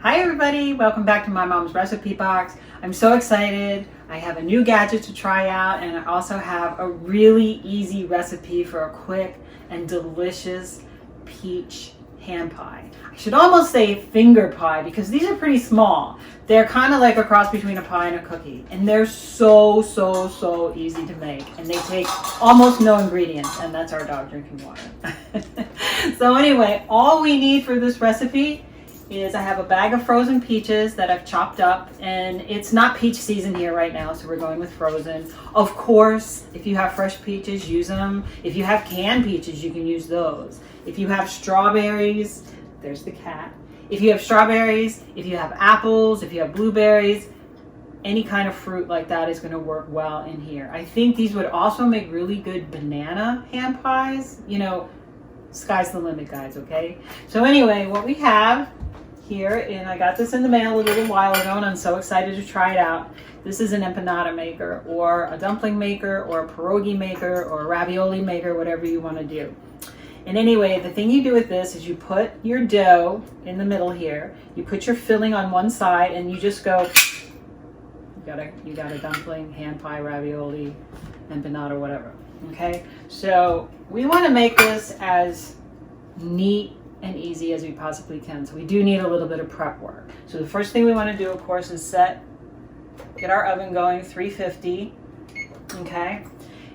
Hi everybody, welcome back to my mom's recipe box. I'm so excited. I have a new gadget to try out, and I also have a really easy recipe for a quick and delicious peach ham pie. I should almost say finger pie because these are pretty small. They're kind of like a cross between a pie and a cookie, and they're so easy to make, and they take almost no ingredients, and that's our dog drinking water. So anyway, all we need for this recipe is I have a bag of frozen peaches that I've chopped up, and it's not peach season here right now, so we're going with frozen. Of course, if you have fresh peaches, use them. If you have canned peaches, you can use those. If you have strawberries, there's the cat. If you have strawberries, if you have apples, if you have blueberries, any kind of fruit like that is going to work well in here. I think these would also make really good banana ham pies. You know, sky's the limit, guys, okay? So anyway, what we have here, and I got this in the mail a little while ago, and I'm so excited to try it out. This is an empanada maker, or a dumpling maker, or a pierogi maker, or a ravioli maker, whatever you want to do. And anyway, the thing you do with this is you put your dough in the middle here, you put your filling on one side, and you just go, you got a dumpling, hand pie, ravioli, empanada, whatever. Okay, so we want to make this as neat and easy as we possibly can. So we do need a little bit of prep work. So the first thing we want to do, of course, is get our oven going, 350. Okay,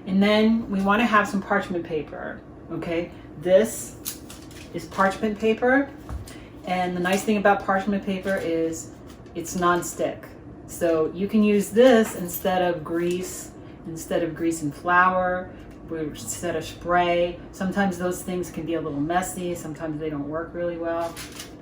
and then we want to have some parchment paper. Okay, this is parchment paper, and the nice thing about parchment paper is it's non-stick. So you can use this instead of grease and flour, instead of spray. Sometimes those things can be a little messy, sometimes they don't work really well.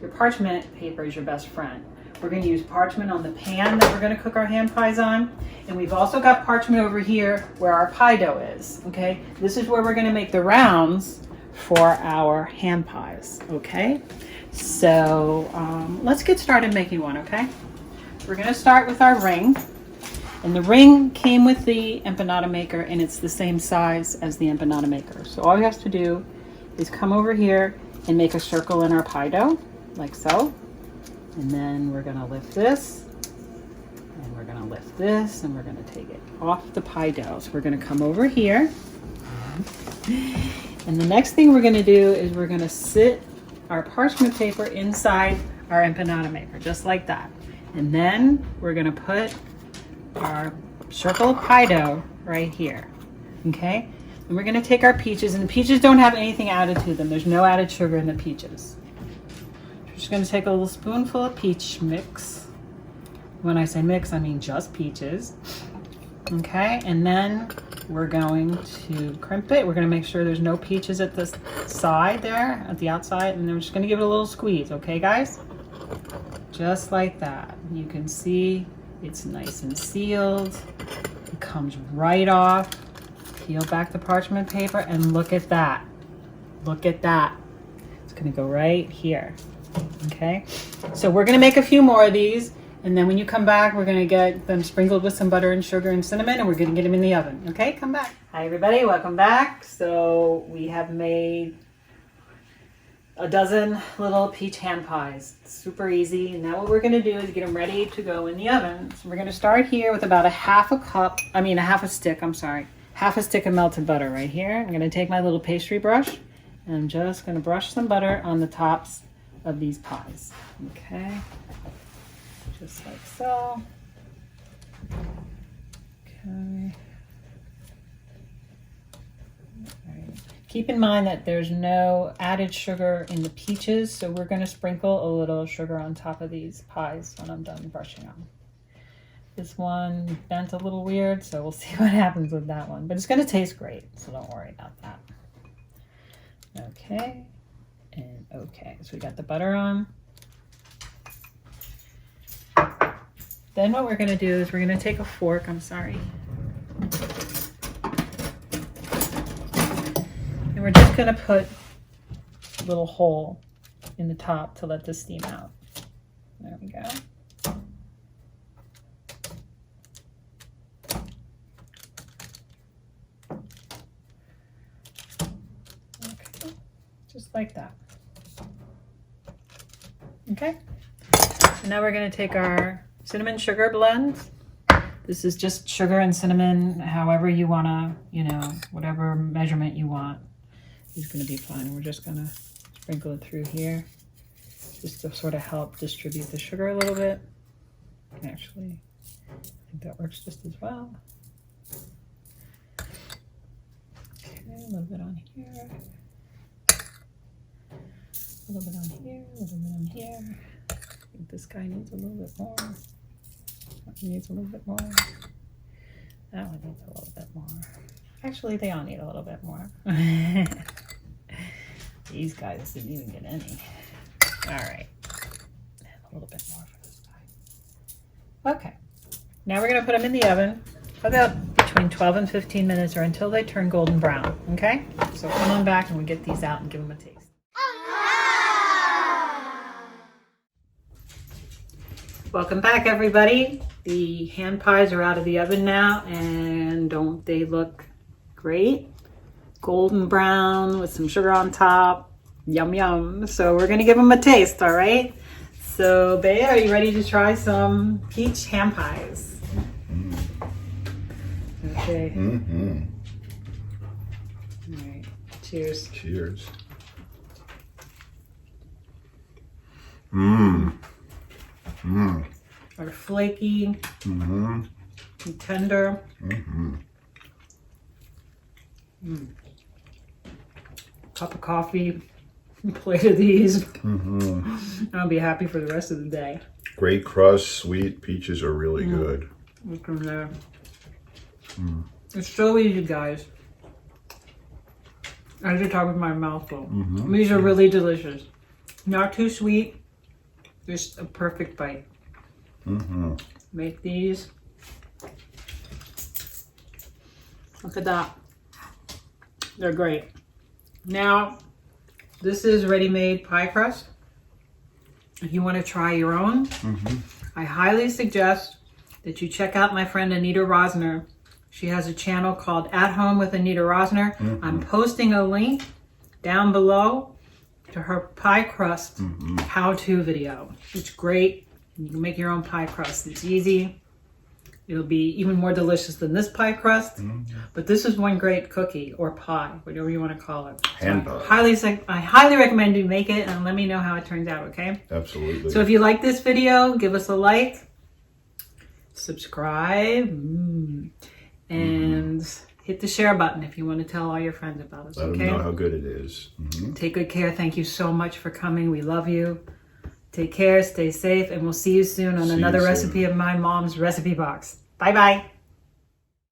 Your parchment paper is your best friend. We're going to use parchment on the pan that we're going to cook our ham pies on, and we've also got parchment over here where our pie dough is. Okay, this is where we're going to make the rounds for our ham pies. Okay, so let's get started making one. Okay, we're going to start with our ring. And the ring came with the empanada maker, and it's the same size as the empanada maker. So all we have to do is come over here and make a circle in our pie dough, like so. And then we're gonna lift this, and we're gonna lift this, and we're gonna take it off the pie dough. So we're gonna come over here. And the next thing we're gonna do is we're gonna sit our parchment paper inside our empanada maker, just like that. And then we're gonna put our circle pie dough right here. Okay, and we're going to take our peaches, and the peaches don't have anything added to them. There's no added sugar in the peaches. We're just going to take a little spoonful of peach mix. When I say mix, I mean just peaches. Okay, and then we're going to crimp it. We're going to make sure there's no peaches at the side there, at the outside, and then we're just going to give it a little squeeze. Okay, guys, just like that. You can see it's nice and sealed. It comes right off. Peel back the parchment paper, and look at that. Look at that. It's gonna go right here. Okay, so we're gonna make a few more of these, and then when you come back, we're gonna get them sprinkled with some butter and sugar and cinnamon, and we're gonna get them in the oven. Okay, come back. Hi everybody, welcome back. So we have made a dozen little peach ham pies. Super easy. And now what we're going to do is get them ready to go in the oven. So we're going to start here with about half a stick of melted butter right here. I'm going to take my little pastry brush, and I'm just going to brush some butter on the tops of these pies. Okay, just like so. Okay. Keep in mind that there's no added sugar in the peaches, so we're going to sprinkle a little sugar on top of these pies when I'm done brushing them. This one bent a little weird, so we'll see what happens with that one. But it's going to taste great, so don't worry about that. Okay, and okay. So we got the butter on. Then what we're going to do is we're going to take a fork. And we're just going to put a little hole in the top to let this steam out. There we go. Okay, just like that. Okay, Now we're going to take our cinnamon sugar blend. This is just sugar and cinnamon, however you want to, you know, whatever measurement you want is going to be fine. We're just going to sprinkle it through here just to sort of help distribute the sugar a little bit. Actually, I think that works just as well. Okay, a little bit on here. A little bit on here, a little bit on here. I think this guy needs a little bit more. That one needs a little bit more. That one needs a little bit more. Actually, they all need a little bit more. These guys didn't even get any. All right. And a little bit more for this guy. Okay. Now we're going to put them in the oven about between 12 and 15 minutes or until they turn golden brown. Okay? So come on back and we'll get these out and give them a taste. Welcome back, everybody. The hand pies are out of the oven now, and don't they look great? Golden brown with some sugar on top. Yum, yum. So we're going to give them a taste, all right? So, Bea, are you ready to try some peach hand pies? Okay. Mm-hmm. All right. Cheers. Cheers. Mmm. Mm. Are flaky, Mm-hmm. and tender. Mm-hmm. Cup of coffee, plate of these. Mm-hmm. I'll be happy for the rest of the day. Great crust, sweet peaches are really good. Look in there. It's so easy, guys. I have to talk with my mouth full. These are really delicious. Not too sweet. Just a perfect bite. Make these. Look at that. They're great. Now, this is ready-made pie crust. If you want to try your own, I highly suggest that you check out my friend Anita Rosner. She has a channel called At Home with Anita Rosner. I'm posting a link down below to her pie crust how-to video. It's great. You can make your own pie crust. It's easy. It'll be even more delicious than this pie crust. But this is one great cookie or pie, whatever you want to call it. Hand So pie. I highly recommend you make it and let me know how it turns out, okay? Absolutely. So if you like this video, give us a like, subscribe, and hit the share button if you want to tell all your friends about us, Let okay? them know how good it is. Take good care. Thank you so much for coming. We love you. Take care, stay safe, and we'll see you soon on See you another soon. recipe of my mom's recipe box. Bye-bye.